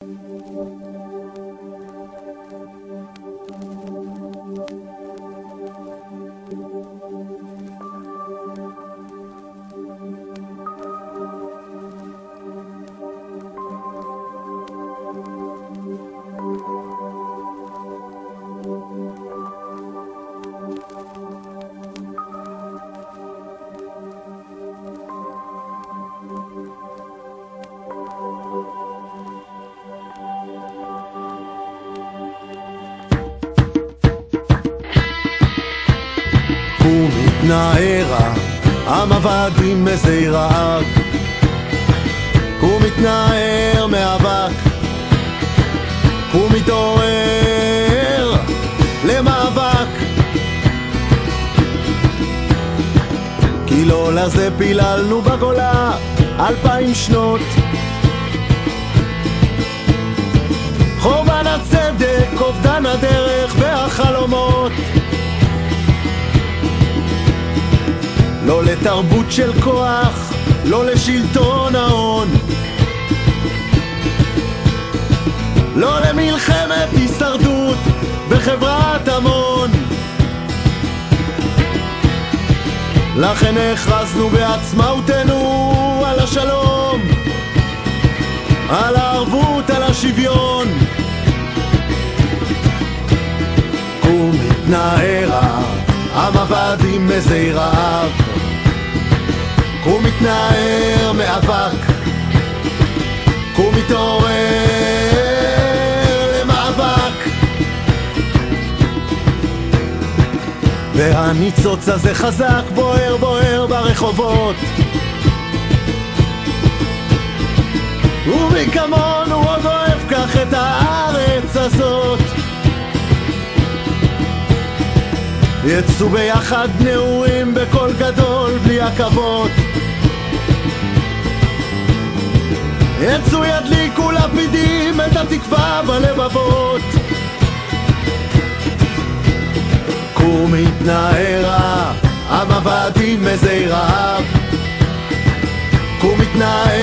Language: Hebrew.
הוא מתנער, העם עבד עם מזי רעב, הוא מתנער מאבק, הוא מתעורר למאבק, כי לא לזה פיללנו בגולה 2000 שנות. חורבן הצדק, אובדן הדרך והחלומות, לא לתרבות של כוח, לא לשלטון ההון, לא למלחמת הישרדות בחברת המון. לכן הכרזנו בעצמאותנו על השלום, על הערבות, על השוויון. הוא מתנער, העם עבד עם מזי רעב, הוא מתנער מאבק, הוא מתעורר למאבק, והניצוץ הזה חזק בוער בוער ברחובות, ומי כמונו עוד אוהב כך את הארץ הזאת. יצאו ביחד נעורים בקול גדול בלי עכבות, יצאו ידליקו לפידים את התקווה בלבבות. קום מתנער, העם עבד עם מזי רעב, קום מתנער